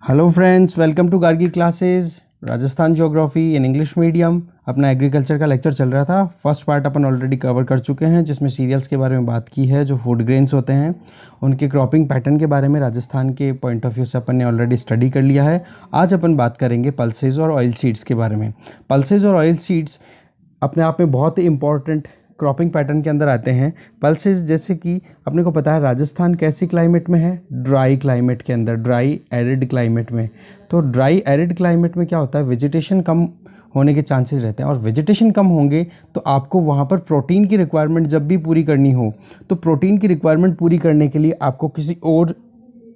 Hello friends, welcome to Gargi classes Rajasthan geography in English medium. अपना agriculture का lecture चल रहा था। फर्स्ट पार्ट अपन ऑलरेडी कवर कर चुके हैं, जिसमें सीरियल्स के बारे में बात की है। जो फूड ग्रेन्स होते हैं उनके क्रॉपिंग पैटर्न के बारे में राजस्थान के पॉइंट ऑफ व्यू से अपन ने ऑलरेडी स्टडी कर लिया है। आज अपन बात करेंगे पल्सेस और ऑयल सीड्स के बारे में। पल्सेस और ऑयल सीड्स अपने आप में बहुत ही इंपॉर्टेंट क्रॉपिंग पैटर्न के अंदर आते हैं। पल्सेस जैसे कि अपने को पता है राजस्थान कैसी क्लाइमेट में है, ड्राई क्लाइमेट के अंदर, ड्राई एरिड क्लाइमेट में। तो ड्राई एरिड क्लाइमेट में क्या होता है, वेजिटेशन कम होने के चांसेस रहते हैं। और वेजिटेशन कम होंगे तो आपको वहाँ पर प्रोटीन की रिक्वायरमेंट जब भी पूरी करनी हो, तो प्रोटीन की रिक्वायरमेंट पूरी करने के लिए आपको किसी और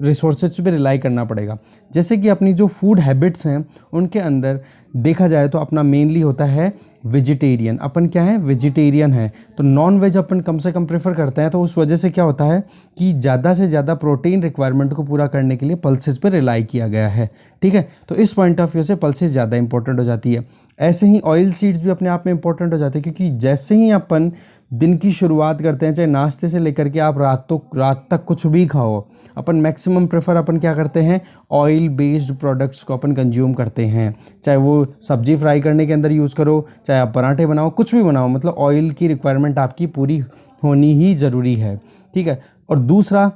रिसोर्सेज पे रिलाई करना पड़ेगा। जैसे कि अपनी जो फूड हैबिट्स हैं उनके अंदर देखा जाए तो अपना मेनली होता है वेजिटेरियन। अपन क्या है, वेजिटेरियन है। तो नॉन वेज अपन कम से कम प्रेफर करते हैं। तो उस वजह से क्या होता है कि ज़्यादा से ज़्यादा प्रोटीन रिक्वायरमेंट को पूरा करने के लिए पल्सेस पे रिलाई किया गया है। ठीक है, तो इस पॉइंट ऑफ व्यू से पल्सेस ज़्यादा इंपॉर्टेंट हो जाती है। ऐसे ही ऑयल सीड्स भी अपने आप में इंपॉर्टेंट हो जाते हैं, क्योंकि जैसे ही अपन दिन की शुरुआत करते हैं, चाहे नाश्ते से लेकर के आप रात तक कुछ भी खाओ, अपन मैक्सिमम प्रेफर अपन क्या करते हैं, ऑयल बेस्ड प्रोडक्ट्स को अपन कंज्यूम करते हैं। चाहे वो सब्जी फ्राई करने के अंदर यूज़ करो, चाहे आप पराठे बनाओ, कुछ भी बनाओ, मतलब ऑयल की रिक्वायरमेंट आपकी पूरी होनी ही ज़रूरी है। ठीक है, और दूसरा,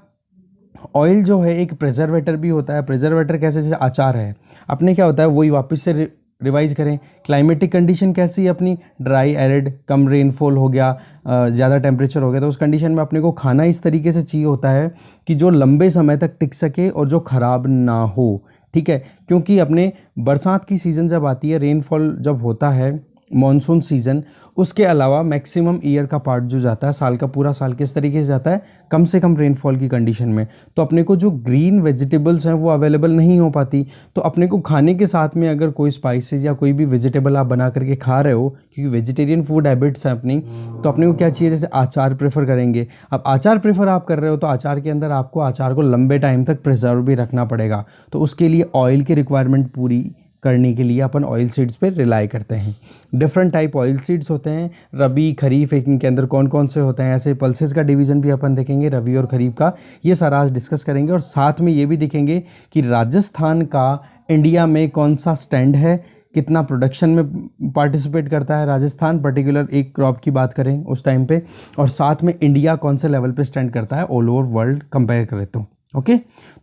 ऑयल जो है एक प्रिजर्वेटर भी होता है। प्रिजर्वेटर कैसे, जैसे अचार है, अपने क्या होता है वही वापस से रिवाइज करें। क्लाइमेटिक कंडीशन कैसी है अपनी, ड्राई एरिड, कम रेनफॉल हो गया, ज़्यादा टेम्परेचर हो गया, तो उस कंडीशन में अपने को खाना इस तरीके से चाहिए होता है कि जो लंबे समय तक टिक सके और जो ख़राब ना हो। ठीक है, क्योंकि अपने बरसात की सीज़न जब आती है, रेनफॉल जब होता है, मॉनसून सीज़न, उसके अलावा मैक्सिमम ईयर का पार्ट जो जाता है, साल का पूरा साल किस तरीके से जाता है, कम से कम रेनफॉल की कंडीशन में। तो अपने को जो ग्रीन वेजिटेबल्स हैं वो अवेलेबल नहीं हो पाती। तो अपने को खाने के साथ में अगर कोई स्पाइसेस या कोई भी वेजिटेबल आप बना करके खा रहे हो, क्योंकि वेजिटेरियन फूड हैबिट्स हैं अपनी, तो अपने को क्या चाहिए, जैसे अचार प्रेफर करेंगे। अब अचार प्रेफर आप कर रहे हो तो अचार के अंदर आपको अचार को लंबे टाइम तक प्रिजर्व भी रखना पड़ेगा। तो उसके लिए ऑयल की रिक्वायरमेंट पूरी करने के लिए अपन ऑयल सीड्स पे रिलाई करते हैं। डिफरेंट टाइप ऑयल सीड्स होते हैं, रबी, खरीफ, इनके अंदर कौन कौन से होते हैं। ऐसे पल्सेस का डिवीज़न भी अपन देखेंगे, रबी और खरीफ का, ये सारा आज डिस्कस करेंगे। और साथ में ये भी देखेंगे कि राजस्थान का इंडिया में कौन सा स्टैंड है, कितना प्रोडक्शन में पार्टिसिपेट करता है राजस्थान, पर्टिकुलर एक क्रॉप की बात करें उस टाइम पे, और साथ में इंडिया कौन से लेवल पे स्टैंड करता है ऑल ओवर वर्ल्ड कंपेयर करें तो। ओके,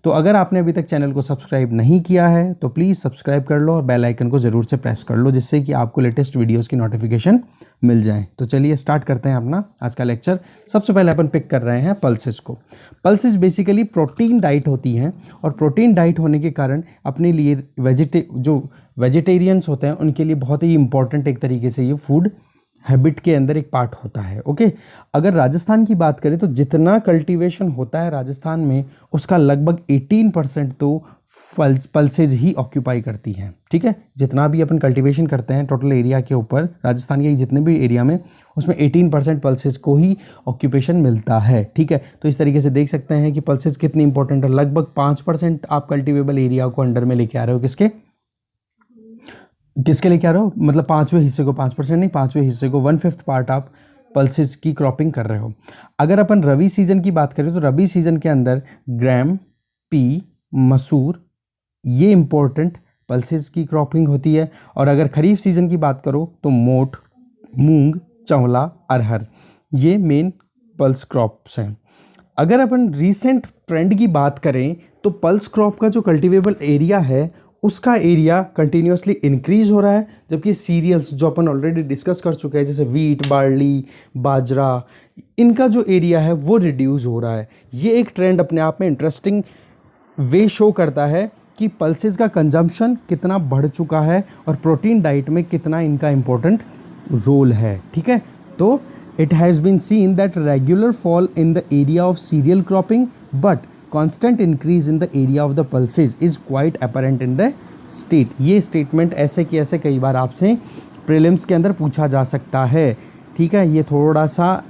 तो अगर आपने अभी तक चैनल को सब्सक्राइब नहीं किया है तो प्लीज़ सब्सक्राइब कर लो और बेल आइकन को ज़रूर से प्रेस कर लो, जिससे कि आपको लेटेस्ट वीडियोस की नोटिफिकेशन मिल जाए। तो चलिए स्टार्ट करते हैं अपना आज का लेक्चर। सबसे पहले अपन पिक कर रहे हैं पल्सेस को। पल्सेस बेसिकली प्रोटीन डाइट होती हैं, और प्रोटीन डाइट होने के कारण अपने लिए जो वेजिटेरियंस होते हैं उनके लिए बहुत ही इंपॉर्टेंट एक तरीके से ये फूड हैबिट के अंदर एक पार्ट होता है। ओके, अगर राजस्थान की बात करें तो जितना कल्टीवेशन होता है राजस्थान में, उसका लगभग 18% तो पल्सेज ही ऑक्यूपाई करती हैं। ठीक है, जितना भी अपन कल्टीवेशन करते हैं टोटल एरिया के ऊपर, राजस्थान के जितने भी एरिया में, उसमें 18% पल्सेज को ही ऑक्यूपेशन मिलता है। ठीक है, तो इस तरीके से देख सकते हैं कि पल्सेज कितनी इंपॉर्टेंट है। लगभग 5% आप कल्टिवेबल एरिया को अंडर में लेके आ रहे हो। किसके लेके आ रहे हो, मतलब 5वें हिस्से को, 5% नहीं, 5वें हिस्से को, 1/5 पार्ट आप पल्सेस की क्रॉपिंग कर रहे हो। अगर अपन रबी सीजन की बात करें तो रबी सीजन के अंदर ग्राम, पी, मसूर, ये इंपॉर्टेंट पल्सेस की क्रॉपिंग होती है। और अगर खरीफ सीजन की बात करो तो मोठ, मूंग, चंवला, अरहर, ये मेन पल्स क्रॉप्स हैं। अगर अपन रीसेंट ट्रेंड की बात करें तो पल्स क्रॉप का जो कल्टिवेबल एरिया है उसका एरिया कंटिन्यूसली इंक्रीज हो रहा है, जबकि सीरियल्स जो अपन ऑलरेडी डिस्कस कर चुके हैं, जैसे वीट, बार्ली, बाजरा, इनका जो एरिया है वो रिड्यूस हो रहा है। ये एक ट्रेंड अपने आप में इंटरेस्टिंग वे शो करता है कि पल्सेस का कंजम्पशन कितना बढ़ चुका है और प्रोटीन डाइट में कितना इनका इंपॉर्टेंट रोल है। ठीक है, तो it has been seen that regular fall in the area of cereal cropping but constant increase in the area of the pulses is quite apparent in the state। ये statement ऐसे कि ऐसे कई बार आपसे प्रीलिम्स के अंदर पूछा जा सकता है। ठीक है, ये थोड़ा सा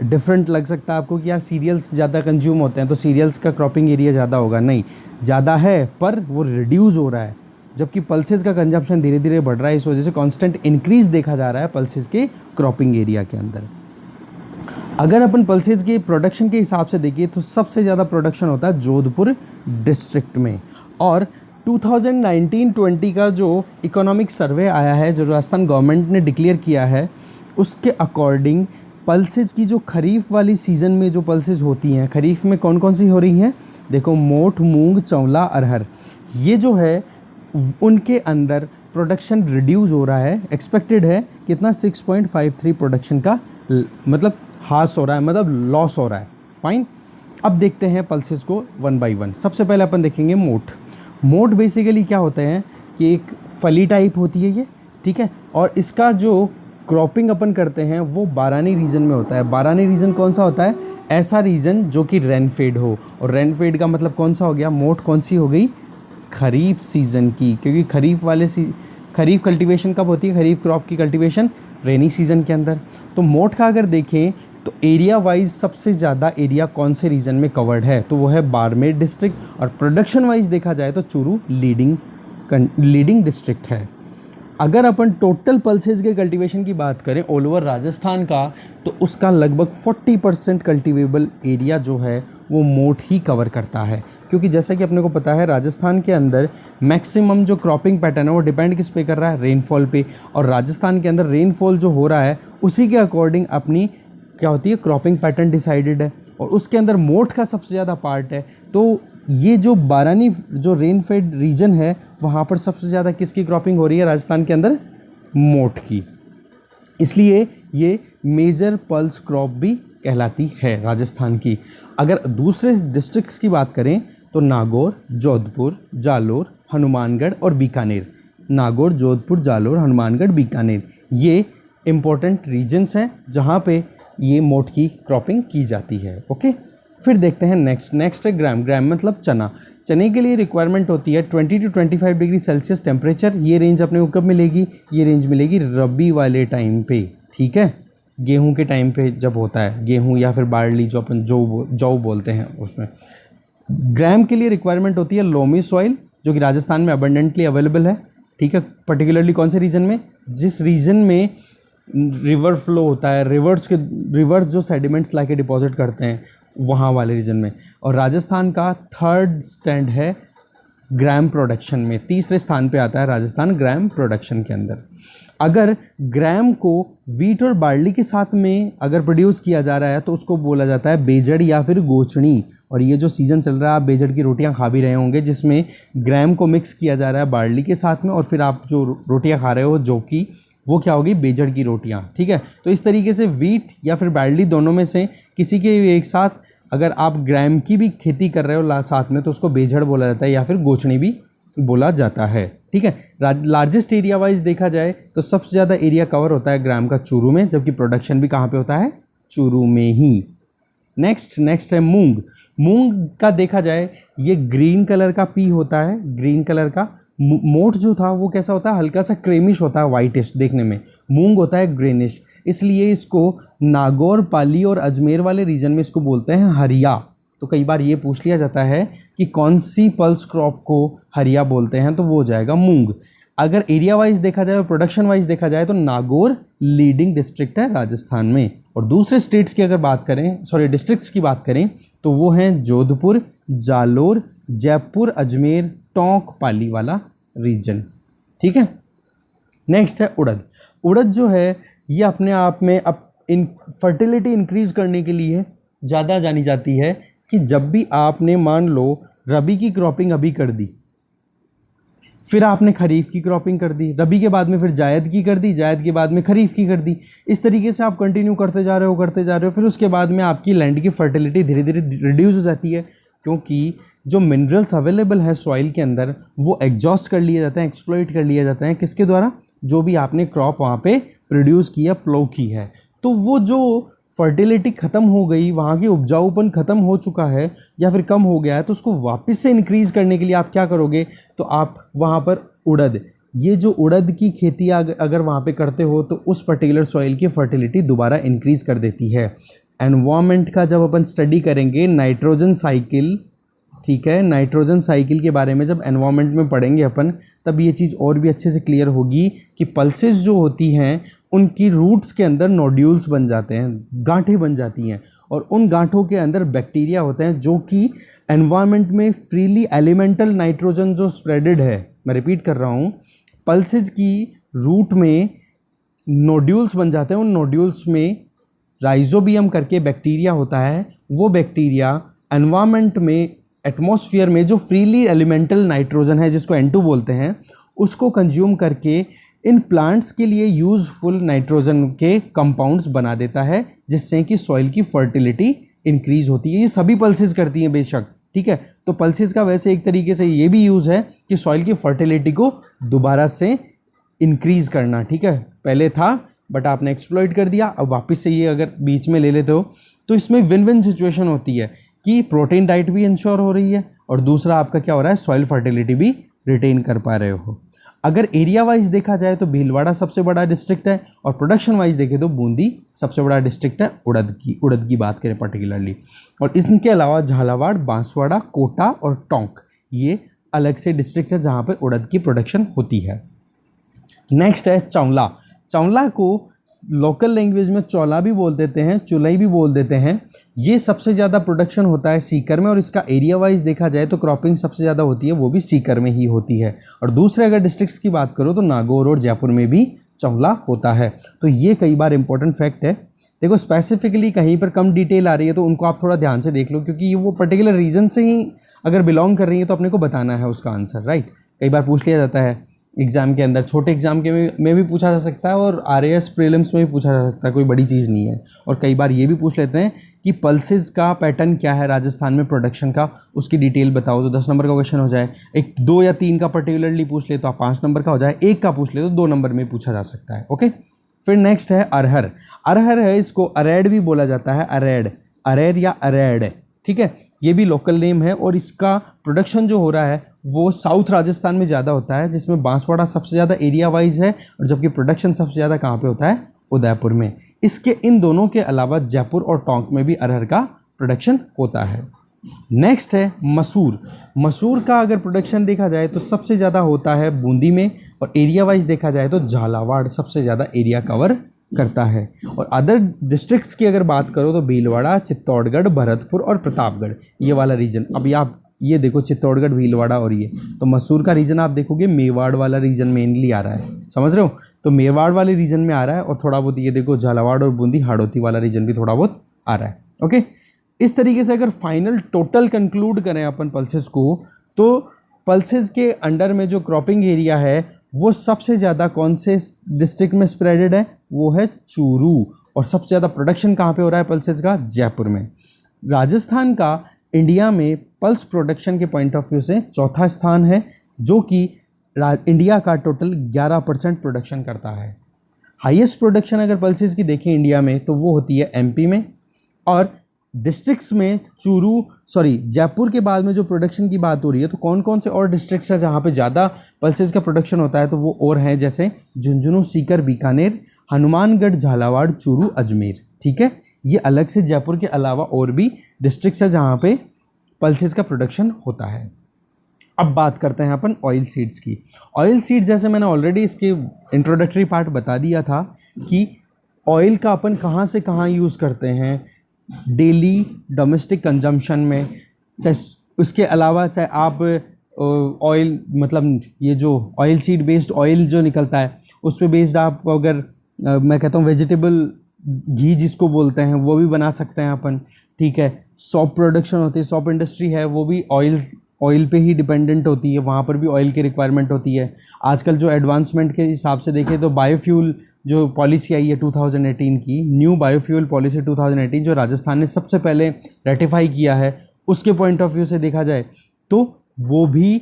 डिफरेंट लग सकता है आपको कि यार सीरियल्स ज़्यादा कंज्यूम होते हैं तो सीरियल्स का क्रॉपिंग एरिया ज़्यादा होगा। नहीं, ज़्यादा है पर वो रिड्यूस हो रहा है, जबकि पल्सेस का कंजम्पशन धीरे धीरे बढ़ रहा है। इस वजह से कॉन्स्टेंट इंक्रीज देखा जा रहा है पल्सेस के क्रॉपिंग एरिया के अंदर। अगर अपन पल्सेस के प्रोडक्शन के हिसाब से देखिए तो सबसे ज़्यादा प्रोडक्शन होता है जोधपुर डिस्ट्रिक्ट में, और 2019-20 का जो इकोनॉमिक सर्वे आया है, जो राजस्थान गवर्नमेंट ने डिक्लेयर किया है, उसके अकॉर्डिंग पल्सेस की जो खरीफ वाली सीज़न में जो पल्सेस होती हैं, खरीफ में कौन कौन सी हो रही हैं, देखो मोठ, मूंग, चौला, अरहर, ये जो है उनके अंदर प्रोडक्शन रिड्यूस हो रहा है। एक्सपेक्टेड है कितना, 6.53 प्रोडक्शन का मतलब हास हो रहा है, मतलब लॉस हो रहा है। फाइन, अब देखते हैं पल्सेस को वन बाय वन। सबसे पहले अपन देखेंगे मोठ। मोठ बेसिकली क्या होते हैं कि एक फली टाइप होती है ये, ठीक है, और इसका जो क्रॉपिंग अपन करते हैं वो बारानी रीजन में होता है। बारानी रीजन कौन सा होता है, ऐसा रीजन जो कि रेनफेड हो, और रेनफेड का मतलब कौन सा हो गया, मोठ कौन सी हो गई, खरीफ सीज़न की, क्योंकि खरीफ कल्टीवेशन कब होती है, खरीफ क्रॉप की कल्टीवेशन रेनी सीज़न के अंदर। तो मोठ का अगर देखें तो एरिया वाइज सबसे ज़्यादा एरिया कौन से रीजन में कवर्ड है, तो वो है बाड़मेर डिस्ट्रिक्ट, और प्रोडक्शन वाइज देखा जाए तो चूरू लीडिंग डिस्ट्रिक्ट है। अगर अपन टोटल पल्सेस के कल्टीवेशन की बात करें ऑल ओवर राजस्थान का, तो उसका लगभग 40% कल्टीवेबल एरिया जो है वो मोठ ही कवर करता है, क्योंकि जैसा कि अपने को पता है राजस्थान के अंदर मैक्सिमम जो क्रॉपिंग पैटर्न है वो डिपेंड किस पे कर रहा है, रेनफॉल पे, और राजस्थान के अंदर रेनफॉल जो हो रहा है उसी के अकॉर्डिंग अपनी क्या होती है, क्रॉपिंग पैटर्न डिसाइडेड है, और उसके अंदर मोठ का सबसे ज़्यादा पार्ट है। तो ये जो बारानी जो रेनफेड रीजन है वहाँ पर सबसे ज़्यादा किसकी क्रॉपिंग हो रही है राजस्थान के अंदर, मोठ की, इसलिए ये मेजर पल्स क्रॉप भी कहलाती है राजस्थान की। अगर दूसरे डिस्ट्रिक्ट्स की बात करें तो नागौर, जोधपुर, जालोर, हनुमानगढ़ और बीकानेर, नागौर, जोधपुर, जालोर, हनुमानगढ़, बीकानेर, ये इम्पोर्टेंट रीजन्स हैं जहाँ पे ये मोठ की क्रॉपिंग की जाती है। ओके, फिर देखते हैं नेक्स्ट है ग्राम। ग्राम मतलब चना। चने के लिए रिक्वायरमेंट होती है 20 to 25 डिग्री सेल्सियस टेम्परेचर। ये रेंज अपने को कब मिलेगी, ये रेंज मिलेगी रबी वाले टाइम पे, ठीक है, गेहूं के टाइम पे जब होता है, गेहूं या फिर बार्ली जो अपन जौ बोलते हैं उसमें। ग्राम के लिए रिक्वायरमेंट होती है लोमी सॉइल, जो कि राजस्थान में अबंडेंटली अवेलेबल है, ठीक है, पर्टिकुलरली कौन से रीजन में, जिस रीजन में रिवर फ्लो होता है, रिवर्स जो सेडिमेंट्स लाके डिपॉजिट करते हैं वहाँ वाले रीजन में। और राजस्थान का थर्ड स्टैंड है ग्राम प्रोडक्शन में, तीसरे स्थान पे आता है राजस्थान ग्राम प्रोडक्शन के अंदर। अगर ग्राम को वीट और बार्ली के साथ में अगर प्रोड्यूस किया जा रहा है तो उसको बोला जाता है बेजड़ या फिर गोचनी। और ये जो सीज़न चल रहा है आप बेजड़ की रोटियां खा भी रहे होंगे, जिसमें ग्राम को मिक्स किया जा रहा है बार्ली के साथ में, और फिर आप जो रोटियां खा रहे हो जो कि वो क्या होगी, बेजड़ की रोटियां, ठीक है। तो इस तरीके से वीट या फिर बार्ली दोनों में से किसी के एक साथ अगर आप ग्राम की भी खेती कर रहे हो साथ में तो उसको बेजड़ बोला जाता है या फिर गोचनी भी बोला जाता है, ठीक है। लार्जेस्ट एरिया वाइज देखा जाए तो सबसे ज़्यादा एरिया कवर होता है ग्राम का चूरू में, जबकि प्रोडक्शन भी कहाँ पे होता है, चूरू में ही। नेक्स्ट है मूंग। मूंग का देखा जाए ये ग्रीन कलर का पी होता है, ग्रीन कलर का। मोठ जो था वो कैसा होता है, हल्का सा क्रेमिश होता है, वाइटिश देखने में। मूंग होता है ग्रेनिश, इसलिए इसको नागौर, पाली और अजमेर वाले रीजन में इसको बोलते हैं हरिया। तो कई बार ये पूछ लिया जाता है कि कौन सी पल्स क्रॉप को हरिया बोलते हैं, तो वो हो जाएगा मूंग। अगर एरिया वाइज देखा जाए और प्रोडक्शन वाइज देखा जाए तो नागौर लीडिंग डिस्ट्रिक्ट है राजस्थान में। और दूसरे स्टेट्स की अगर बात करें, डिस्ट्रिक्ट्स की बात करें तो वो हैं जोधपुर, जालोर, जयपुर, अजमेर, टोंक, पाली वाला रीजन, ठीक है। नेक्स्ट है उड़द। उड़द जो है ये अपने आप में फर्टिलिटी इंक्रीज करने के लिए ज़्यादा जानी जाती है कि जब भी आपने मान लो रबी की क्रॉपिंग अभी कर दी, फिर आपने खरीफ की क्रॉपिंग कर दी, रबी के बाद में फिर जायद की कर दी, जायद के बाद में खरीफ की कर दी, इस तरीके से आप कंटिन्यू करते जा रहे हो, फिर उसके बाद में आपकी लैंड की फर्टिलिटी धीरे धीरे रिड्यूस हो जाती है, क्योंकि जो मिनरल्स अवेलेबल है सॉइल के अंदर वो एग्जॉस्ट कर लिए जाते हैं, एक्सप्लॉइट कर लिए जाते हैं, किसके द्वारा, जो भी आपने क्रॉप वहाँ पे प्रोड्यूस किया, प्लो की है। तो वो जो फर्टिलिटी ख़त्म हो गई, वहाँ की उपजाऊपन ख़त्म हो चुका है या फिर कम हो गया है, तो उसको वापस से इंक्रीज़ करने के लिए आप क्या करोगे, तो आप वहाँ पर उड़द, ये जो उड़द की खेती अगर वहाँ पे करते हो तो उस पर्टिकुलर सॉइल की फर्टिलिटी दोबारा इंक्रीज़ कर देती है। एनवायरनमेंट का जब अपन स्टडी करेंगे नाइट्रोजन साइकिल, ठीक है, नाइट्रोजन साइकिल के बारे में जब एनवायरनमेंट में पढ़ेंगे अपन, तब ये चीज़ और भी अच्छे से क्लियर होगी कि पल्सेस जो होती हैं उनकी रूट्स के अंदर नोड्यूल्स बन जाते हैं, गांठें बन जाती हैं, और उन गांठों के अंदर बैक्टीरिया होते हैं जो कि एनवायरनमेंट में फ्रीली एलिमेंटल नाइट्रोजन जो स्प्रेडेड है, मैं रिपीट कर रहा हूँ, पल्सेज की रूट में नोड्यूल्स बन जाते हैं, उन नोड्यूल्स में राइजोबियम करके बैक्टीरिया होता है, वो बैक्टीरिया एनवायरनमेंट में एटमॉस्फेयर में जो फ्रीली एलिमेंटल नाइट्रोजन है जिसको N2 बोलते हैं, उसको कंज्यूम करके इन प्लांट्स के लिए यूजफुल नाइट्रोजन के कंपाउंड्स बना देता है, जिससे कि सॉइल की फर्टिलिटी इंक्रीज होती है। ये सभी पल्सेस करती हैं बेशक, ठीक है। तो पल्सेस का वैसे एक तरीके से ये भी यूज़ है कि सॉइल की फर्टिलिटी को दोबारा से इंक्रीज करना, ठीक है। पहले था बट आपने एक्सप्लॉइट कर दिया, अब वापस से ये अगर बीच में ले लेते हो तो इसमें विन विन सिचुएशन होती है कि प्रोटीन डाइट भी इंश्योर हो रही है और दूसरा आपका क्या हो रहा है, सॉइल फर्टिलिटी भी रिटेन कर पा रहे हो। अगर एरिया वाइज देखा जाए तो भीलवाड़ा सबसे बड़ा डिस्ट्रिक्ट है और प्रोडक्शन वाइज देखें तो बूंदी सबसे बड़ा डिस्ट्रिक्ट है उड़द की बात करें पर्टिकुलरली। और इनके अलावा झालावाड़, बांसवाड़ा, कोटा और टोंक ये अलग से डिस्ट्रिक्ट है जहाँ पे उड़द की प्रोडक्शन होती है। नेक्स्ट है चौला। चौला को लोकल लैंग्वेज में चौला भी बोल देते हैं, चुलई भी बोल देते हैं। ये सबसे ज़्यादा प्रोडक्शन होता है सीकर में और इसका एरिया वाइज देखा जाए तो क्रॉपिंग सबसे ज़्यादा होती है, वो भी सीकर में ही होती है। और दूसरे अगर डिस्ट्रिक्ट्स की बात करो तो नागौर और जयपुर में भी चौला होता है। तो ये कई बार इंपॉर्टेंट फैक्ट है। देखो स्पेसिफिकली कहीं पर कम डिटेल आ रही है तो उनको आप थोड़ा ध्यान से देख लो, क्योंकि ये वो पर्टिकुलर रीजन से ही अगर बिलोंग कर रही है तो अपने को बताना है उसका आंसर, राइट। कई बार पूछ लिया जाता है एग्जाम के अंदर, छोटे एग्जाम के में भी पूछा जा सकता है और RAS प्रीलिम्स में भी पूछा जा सकता है, कोई बड़ी चीज़ नहीं है। और कई बार ये भी पूछ लेते हैं कि पल्सेस का पैटर्न क्या है राजस्थान में प्रोडक्शन का, उसकी डिटेल बताओ, तो 10 नंबर का क्वेश्चन हो जाए। एक 2 या 3 का पर्टिकुलरली पूछ ले तो आप 5 नंबर का हो जाए, एक का पूछ ले तो 2 नंबर में पूछा जा सकता है। ओके, फिर नेक्स्ट है अरहर। अरहर है, इसको अरेड भी बोला जाता है, अरेड या अरेड, ठीक है। ये भी लोकल नेम है और इसका प्रोडक्शन जो हो रहा है वो साउथ राजस्थान में ज़्यादा होता है, जिसमें बांसवाड़ा सबसे ज़्यादा एरिया वाइज है और जबकि प्रोडक्शन सबसे ज़्यादा कहाँ पे होता है, उदयपुर में। इसके इन दोनों के अलावा जयपुर और टोंक में भी अरहर का प्रोडक्शन होता है। नेक्स्ट है मसूर। मसूर का अगर प्रोडक्शन देखा जाए तो सबसे ज़्यादा होता है बूंदी में और एरिया वाइज देखा जाए तो झालावाड़ सबसे ज़्यादा एरिया कवर करता है। और अदर डिस्ट्रिक्ट्स की अगर बात करो तो भीलवाड़ा, चित्तौड़गढ़, भरतपुर और प्रतापगढ़, ये वाला रीजन। अभी आप ये देखो चित्तौड़गढ़, भीलवाड़ा और ये, तो मसूर का रीजन आप देखोगे मेवाड़ वाला रीजन मेनली आ रहा है, समझ रहे हो। तो मेवाड़ वाले रीजन में आ रहा है और थोड़ा बहुत ये देखो झालावाड़ और बूंदी हाड़ौती वाला रीजन भी थोड़ा बहुत आ रहा है। ओके, इस तरीके से अगर फाइनल टोटल कंक्लूड करें अपन पल्सेस को, तो पल्सेस के अंडर में जो क्रॉपिंग एरिया है वो सबसे ज़्यादा कौन से डिस्ट्रिक्ट में स्प्रेडेड है, वो है चूरू। और सबसे ज़्यादा प्रोडक्शन कहाँ पे हो रहा है पल्सेस का, जयपुर में। राजस्थान का इंडिया में पल्स प्रोडक्शन के पॉइंट ऑफ व्यू से चौथा स्थान है, जो कि इंडिया का टोटल 11% प्रोडक्शन करता है। हाईएस्ट प्रोडक्शन अगर पल्सेस की देखें इंडिया में तो वो होती है MP में, और डिस्ट्रिक्ट्स में जयपुर के बाद में जो प्रोडक्शन की बात हो रही है तो कौन कौन से और डिस्ट्रिक्ट्स हैं जहाँ पे ज़्यादा पल्सेस का प्रोडक्शन होता है, तो वो और हैं जैसे झुंझुनू, सीकर, बीकानेर, हनुमानगढ़, झालावाड़, चूरू, अजमेर, ठीक है। ये अलग से जयपुर के अलावा और भी डिस्ट्रिक्ट्स हैं जहाँ पे पल्सेस का प्रोडक्शन होता है। अब बात करते हैं अपन ऑयल सीड्स की। ऑयल सीड्स, जैसे मैंने ऑलरेडी इसके इंट्रोडक्टरी पार्ट बता दिया था कि ऑयल का अपन कहाँ से कहाँ यूज़ करते हैं, डेली डोमेस्टिक कंजम्पशन में, चाहे उसके अलावा चाहे आप ऑयल मतलब ये जो ऑयल सीड बेस्ड ऑयल जो निकलता है उस पर बेस्ड आप अगर मैं कहता हूँ वेजिटेबल घी जिसको बोलते हैं वो भी बना सकते हैं अपन, ठीक है। सॉप प्रोडक्शन होती है, सॉप इंडस्ट्री है, वो भी ऑयल पे ही डिपेंडेंट होती है, वहाँ पर भी ऑयल की रिक्वायरमेंट होती है। आजकल जो एडवांसमेंट के हिसाब से देखें तो बायोफ्यूल जो पॉलिसी आई है 2018 की, न्यू बायोफ्यूल पॉलिसी 2018 जो राजस्थान ने सबसे पहले रेटिफाई किया है, उसके पॉइंट ऑफ व्यू से देखा जाए तो वो भी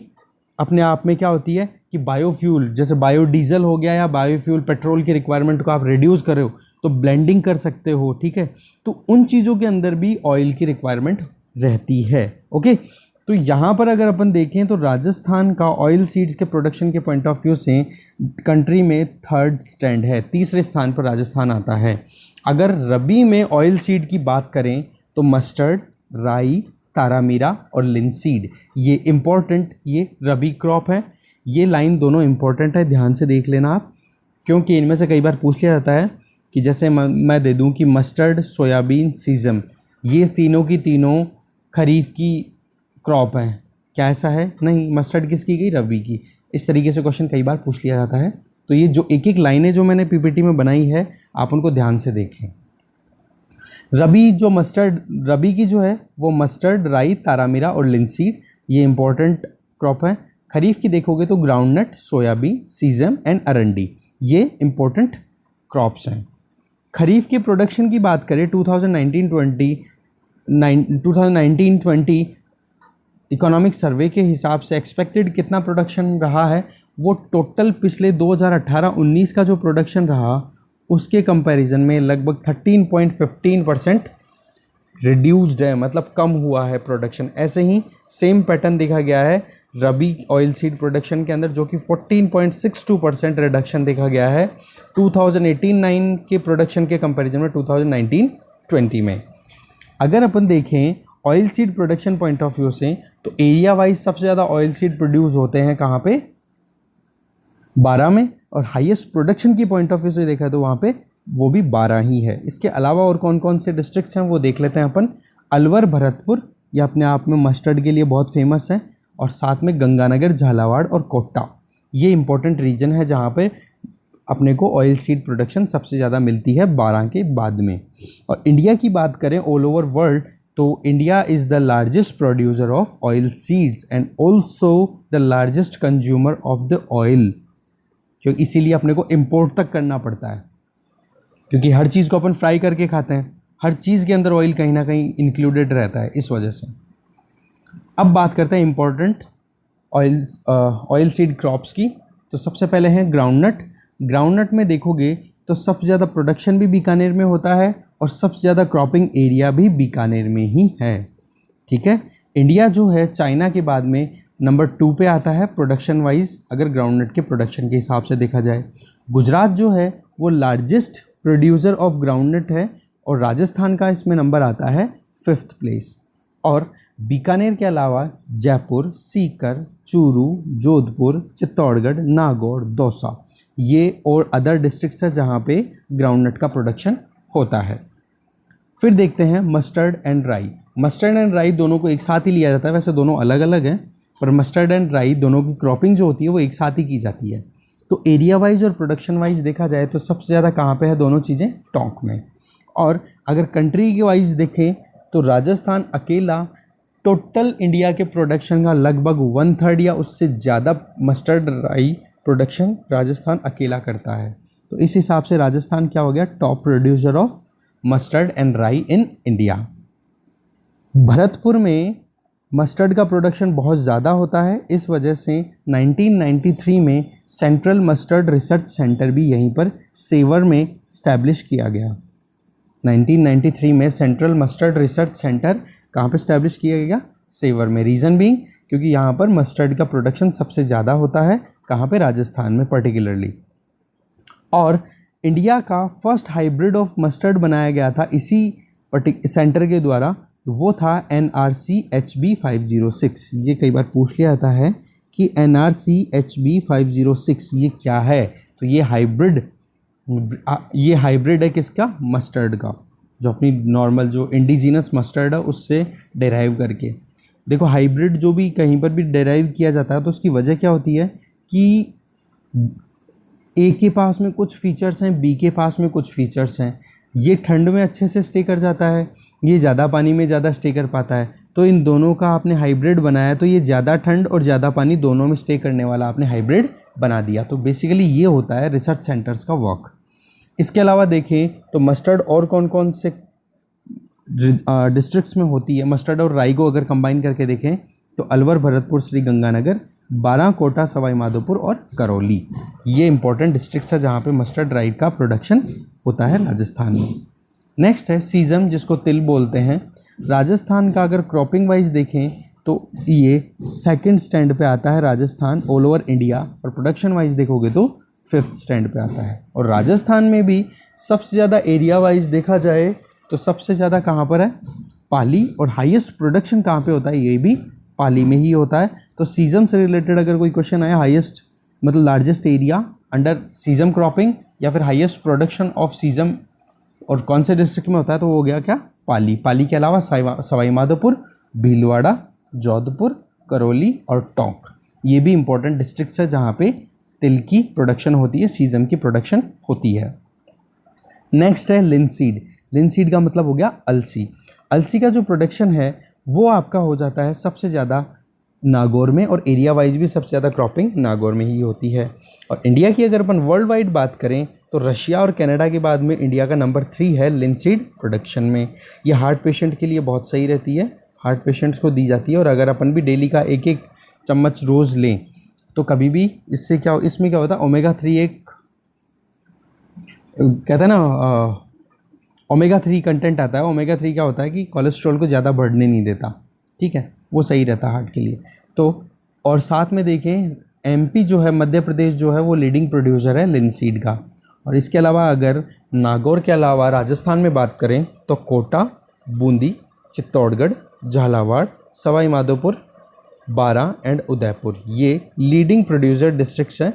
अपने आप में क्या होती है कि बायोफ्यूल, जैसे बायोडीजल हो गया या बायोफ्यूल पेट्रोल की रिक्वायरमेंट को आप रिड्यूस कर रहे हो तो ब्लेंडिंग कर सकते हो, ठीक है। तो उन चीज़ों के अंदर भी ऑयल की रिक्वायरमेंट रहती है। ओके, तो यहाँ पर अगर अपन देखें तो राजस्थान का ऑयल सीड्स के प्रोडक्शन के पॉइंट ऑफ व्यू से कंट्री में 3rd स्टैंड है, तीसरे स्थान पर राजस्थान आता है। अगर रबी में ऑयल सीड की बात करें तो मस्टर्ड, राई, तारामीरा और लिनसीड ये इम्पॉर्टेंट, ये रबी क्रॉप है। ये लाइन दोनों इम्पॉर्टेंट है, ध्यान से देख लेना आप, क्योंकि इनमें से कई बार पूछ लिया जाता है कि जैसे मैं दे दूं कि मस्टर्ड, सोयाबीन, सीजम, ये तीनों की तीनों खरीफ की क्रॉप हैं। क्या ऐसा है? नहीं। मस्टर्ड किसकी गई? रबी की। इस तरीके से क्वेश्चन कई बार पूछ लिया जाता है। तो ये जो एक एक लाइनें जो मैंने पीपीटी में बनाई है, आप उनको ध्यान से देखें। रबी की जो है वो मस्टर्ड, राई, तारामीरा और लिंसीड, ये इंपॉर्टेंट क्रॉप है। खरीफ की देखोगे तो ग्राउंडनट, सोयाबीन, सीजम एंड अरंडी, ये इंपॉर्टेंट क्रॉप्स हैं। खरीफ के प्रोडक्शन की बात करें 2019-20 इकोनॉमिक सर्वे के हिसाब से एक्सपेक्टेड कितना प्रोडक्शन रहा है, वो टोटल पिछले 2018-19 का जो प्रोडक्शन रहा उसके कंपैरिजन में लगभग 13.15% रिड्यूस्ड है, मतलब कम हुआ है प्रोडक्शन। ऐसे ही सेम पैटर्न देखा गया है रबी ऑयल सीड प्रोडक्शन के अंदर, जो कि 14.62% रिडक्शन देखा गया है 2018-19 के प्रोडक्शन के कंपैरिजन में 2019-20 में। अगर अपन देखें oil seed production point of view से, तो एरिया वाइज सबसे ज़्यादा ऑयल सीड प्रोड्यूस होते हैं कहाँ पे? 12 में। और हाईएस्ट प्रोडक्शन की पॉइंट ऑफ व्यू से देखा तो वहाँ पे वो भी 12 ही है। इसके अलावा और कौन कौन से डिस्ट्रिक्ट्स हैं वो देख लेते हैं अपन। अलवर, भरतपुर, ये अपने आप में मस्टर्ड के लिए बहुत फेमस है, और साथ में गंगानगर, झालावाड़ और कोटा, ये इंपॉर्टेंट रीजन है जहाँ पे अपने को ऑयल सीड प्रोडक्शन सबसे ज़्यादा मिलती है 12 के बाद में। और इंडिया की बात करें ऑल ओवर वर्ल्ड, तो India is the largest producer of oil seeds and also the largest consumer of the oil, जो इसीलिए अपने को इम्पोर्ट तक करना पड़ता है, क्योंकि हर चीज़ को अपन फ्राई करके खाते हैं, हर चीज़ के अंदर ऑयल कहीं ना कहीं इंक्लूडेड रहता है, इस वजह से। अब बात करते हैं इम्पोर्टेंट ऑयल सीड क्रॉप्स की। तो सबसे पहले हैं ग्राउंडनट। ग्राउंडनट में देखोगे तो सबसे ज़्यादा प्रोडक्शन भी बीकानेर में होता है और सबसे ज़्यादा क्रॉपिंग एरिया भी बीकानेर में ही है। ठीक है। इंडिया जो है चाइना के बाद में नंबर 2 पे आता है प्रोडक्शन वाइज, अगर ग्राउंडनट के प्रोडक्शन के हिसाब से देखा जाए। गुजरात जो है वो लार्जेस्ट प्रोड्यूसर ऑफ ग्राउंडनट है और राजस्थान का इसमें नंबर आता है 5th प्लेस। और बीकानेर के अलावा जयपुर, सीकर, चूरू, जोधपुर, चित्तौड़गढ़, नागौर, दौसा, ये और अदर डिस्ट्रिक्ट्स है जहाँ पे ग्राउंडनट का प्रोडक्शन होता है। फिर देखते हैं मस्टर्ड एंड राई। मस्टर्ड एंड राई दोनों को एक साथ ही लिया जाता है, वैसे दोनों अलग अलग हैं, पर मस्टर्ड एंड राई दोनों की क्रॉपिंग जो होती है वो एक साथ ही की जाती है। तो एरिया वाइज और प्रोडक्शन वाइज देखा जाए तो सबसे ज़्यादा कहाँ पे है दोनों चीज़ें? टोंक में। और अगर कंट्री के वाइज देखें तो राजस्थान अकेला टोटल इंडिया के प्रोडक्शन का लगभग 1/3 या उससे ज़्यादा मस्टर्ड राई प्रोडक्शन राजस्थान अकेला करता है। तो इस हिसाब से राजस्थान क्या हो गया? Top producer of mustard and राई इन इंडिया। भरतपुर में मस्टर्ड का प्रोडक्शन बहुत ज़्यादा होता है, इस वजह से 1993 में सेंट्रल मस्टर्ड रिसर्च सेंटर भी यहीं पर सेवर में इस्टेब्लिश किया गया। 1993 में सेंट्रल मस्टर्ड रिसर्च सेंटर कहाँ पे इस्टेब्लिश किया गया? सेवर में। रीज़न बीइंग क्योंकि यहाँ पर मस्टर्ड का प्रोडक्शन सबसे ज़्यादा होता है, कहाँ पे? राजस्थान में पर्टिकुलरली। और इंडिया का फर्स्ट हाइब्रिड ऑफ मस्टर्ड बनाया गया था इसी सेंटर के द्वारा, वो था NRC HB 506। ये कई बार पूछ लिया जाता है कि NRC HB 506 ये क्या है? तो ये हाइब्रिड है किसका? मस्टर्ड का, जो अपनी नॉर्मल जो इंडिजीनस मस्टर्ड है उससे डेराइव करके। देखो हाइब्रिड जो भी कहीं पर भी डेराइव किया जाता है तो उसकी वजह क्या होती है कि ए के पास में कुछ फीचर्स हैं, बी के पास में कुछ फीचर्स हैं। ये ठंड में अच्छे से स्टे कर जाता है, ये ज़्यादा पानी में ज़्यादा स्टे कर पाता है, तो इन दोनों का आपने हाइब्रिड बनाया, तो ये ज़्यादा ठंड और ज़्यादा पानी दोनों में स्टे करने वाला आपने हाइब्रिड बना दिया। तो बेसिकली ये होता है रिसर्च सेंटर्स का वर्क। इसके अलावा देखें तो मस्टर्ड और कौन कौन से डिस्ट्रिक्ट्स में होती है। मस्टर्ड और राई को अगर कंबाइन करके देखें तो अलवर, भरतपुर, श्री गंगानगर, बारां, कोटा, सवाई माधोपुर और करौली, ये इंपॉर्टेंट डिस्ट्रिक्ट्स है जहाँ पे मस्टर्ड राई का प्रोडक्शन होता है राजस्थान में। नेक्स्ट है सीजम, जिसको तिल बोलते हैं। राजस्थान का अगर क्रॉपिंग वाइज देखें तो ये 2nd स्टैंड पे आता है राजस्थान ऑल ओवर इंडिया, और प्रोडक्शन वाइज देखोगे तो 5th स्टैंड पे आता है। और राजस्थान में भी सबसे ज़्यादा एरिया वाइज देखा जाए तो सबसे ज़्यादा कहाँ पर है? पाली। और हाईएस्ट प्रोडक्शन कहाँ पे होता है? ये भी पाली में ही होता है। तो सीजम से रिलेटेड अगर कोई क्वेश्चन आया, हाईएस्ट मतलब largest area under caesium cropping या फिर हाईएस्ट प्रोडक्शन ऑफ सीजम और कौन से डिस्ट्रिक्ट में होता है, तो वो हो गया क्या? पाली। पाली के अलावा सवाई माधोपुर, भीलवाड़ा, जोधपुर, करौली और टोंक, ये भी इंपॉर्टेंट डिस्ट्रिक्ट्स है जहाँ पे तिल की प्रोडक्शन होती है, सीजम की प्रोडक्शन होती है। नेक्स्ट है लिनसीड। लिनसीड का मतलब हो गया अलसी। अलसी का जो प्रोडक्शन है वो आपका हो जाता है सबसे ज़्यादा नागौर में, और एरिया वाइज भी सबसे ज़्यादा क्रॉपिंग नागौर में ही होती है। और इंडिया की अगर अपन वर्ल्ड वाइड बात करें तो रशिया और कनाडा के बाद में इंडिया का नंबर 3 है लिनसीड प्रोडक्शन में। ये हार्ट पेशेंट के लिए बहुत सही रहती है, हार्ट पेशेंट्स को दी जाती है। और अगर अपन भी डेली का एक एक चम्मच रोज़ लें तो कभी भी इससे क्या, इसमें क्या होता है, ओमेगा 3 एक कहते हैं ना, ओमेगा 3 कंटेंट आता है। ओमेगा 3 क्या होता है कि कोलेस्ट्रॉल को ज़्यादा बढ़ने नहीं देता, ठीक है, वो सही रहता है हार्ट के लिए। तो और साथ में देखें एमपी जो है, मध्य प्रदेश जो है, वो लीडिंग प्रोड्यूसर है लिनसीड का। और इसके अलावा अगर नागौर के अलावा राजस्थान में बात करें तो कोटा, बूंदी, चित्तौड़गढ़, झालावाड़, सवाई माधोपुर, बारां एंड उदयपुर, ये लीडिंग प्रोड्यूसर डिस्ट्रिक्ट्स हैं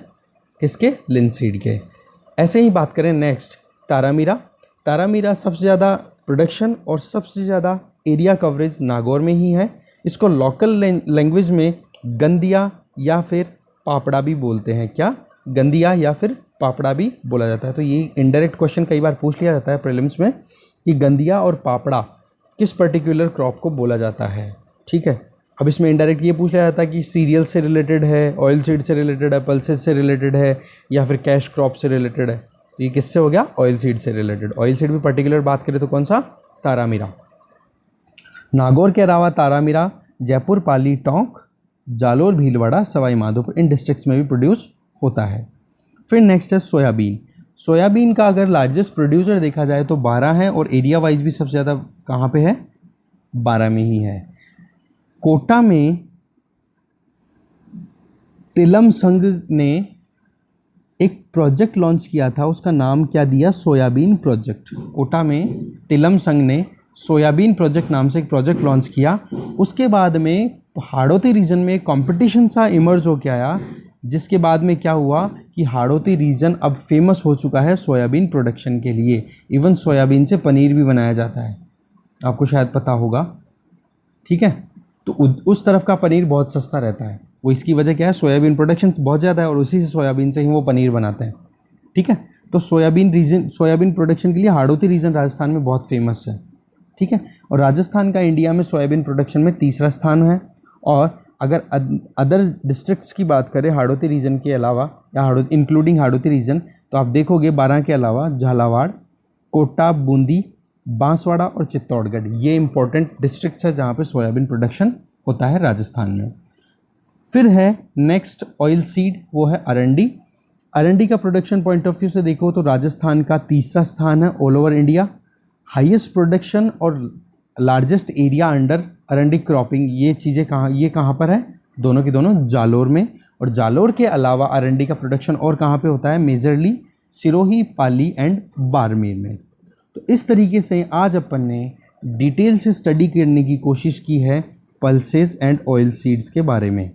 किसके, लिनसीड के। ऐसे ही बात करें नेक्स्ट तारामीरा। तारामीरा सबसे ज़्यादा प्रोडक्शन और सबसे ज़्यादा एरिया कवरेज नागौर में ही है। इसको लोकल लैंग्वेज में गंदिया या फिर पापड़ा भी बोलते हैं। क्या, गंदिया या फिर पापड़ा भी बोला जाता है। तो ये इनडायरेक्ट क्वेश्चन कई बार पूछ लिया जाता है प्रीलिम्स में कि गंदिया और पापड़ा किस पर्टिकुलर क्रॉप को बोला जाता है, ठीक है। अब इसमें इनडायरेक्ट ये पूछ लिया जाता है कि सीरियल से रिलेटेड है, ऑयल सीड से रिलेटेड है, पल्सेस से रिलेटेड है, या फिर कैश क्रॉप से रिलेटेड है। तो ये किससे हो गया, ऑयल सीड से रिलेटेड। ऑयल सीड भी पर्टिकुलर बात करें तो कौन सा, तारामीरा। नागौर के अलावा तारामीरा जयपुर, पाली, टोंक, जालोर, भीलवाड़ा, सवाई माधोपुर, इन डिस्ट्रिक्ट्स में भी प्रोड्यूस होता है। फिर नेक्स्ट है सोयाबीन। सोयाबीन का अगर लार्जेस्ट प्रोड्यूसर देखा जाए तो 12 है, और एरिया वाइज भी सबसे ज़्यादा कहाँ पे है, 12 में ही है। कोटा में तिलम संघ ने एक प्रोजेक्ट लॉन्च किया था, उसका नाम क्या दिया, सोयाबीन प्रोजेक्ट। कोटा में तिलम संघ ने सोयाबीन प्रोजेक्ट नाम से एक प्रोजेक्ट लॉन्च किया। उसके बाद में हाड़ौती रीजन में कंपटीशन सा इमर्ज होकर आया, जिसके बाद में क्या हुआ कि हाड़ौती रीजन अब फेमस हो चुका है सोयाबीन प्रोडक्शन के लिए। इवन सोयाबीन से पनीर भी बनाया जाता है, आपको शायद पता होगा, ठीक है। तो उस तरफ का पनीर बहुत सस्ता रहता है। वो इसकी वजह क्या है, सोयाबीन प्रोडक्शन बहुत ज़्यादा है और उसी से सोयाबीन से ही वो पनीर बनाते हैं, ठीक है। तो सोयाबीन प्रोडक्शन के लिए हाड़ौती रीजन राजस्थान में बहुत फेमस है, ठीक है। और राजस्थान का इंडिया में सोयाबीन प्रोडक्शन में 3रा स्थान है। और अगर अदर डिस्ट्रिक्ट्स की बात करें हाड़ौती रीजन के अलावा, या इंक्लूडिंग हाड़ौती रीजन, तो आप देखोगे 12 के अलावा झालावाड़, कोटा, बूंदी, बांसवाड़ा और चित्तौड़गढ़, ये इंपॉर्टेंट डिस्ट्रिक्ट्स है जहाँ पे सोयाबीन प्रोडक्शन होता है राजस्थान में। फिर है नेक्स्ट ऑयल सीड, वो है अरंडी। अरंडी का प्रोडक्शन पॉइंट ऑफ व्यू से देखो तो राजस्थान का 3रा स्थान है all over India. Highest production और लार्जेस्ट एरिया अंडर अरंडी क्रॉपिंग, ये चीज़ें कहाँ पर है, दोनों की दोनों जालोर में। और जालोर के अलावा अरंडी का प्रोडक्शन और कहाँ पे होता है, majorly Sirohi, Pali and Barmer में। तो इस तरीके से आज अपन ने डिटेल से स्टडी करने की कोशिश की है पल्सेस एंड ऑयल सीड्स के बारे में।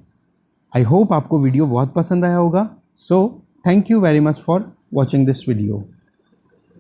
आई होप आपको वीडियो बहुत पसंद आया होगा। So thank you very much for watching this video.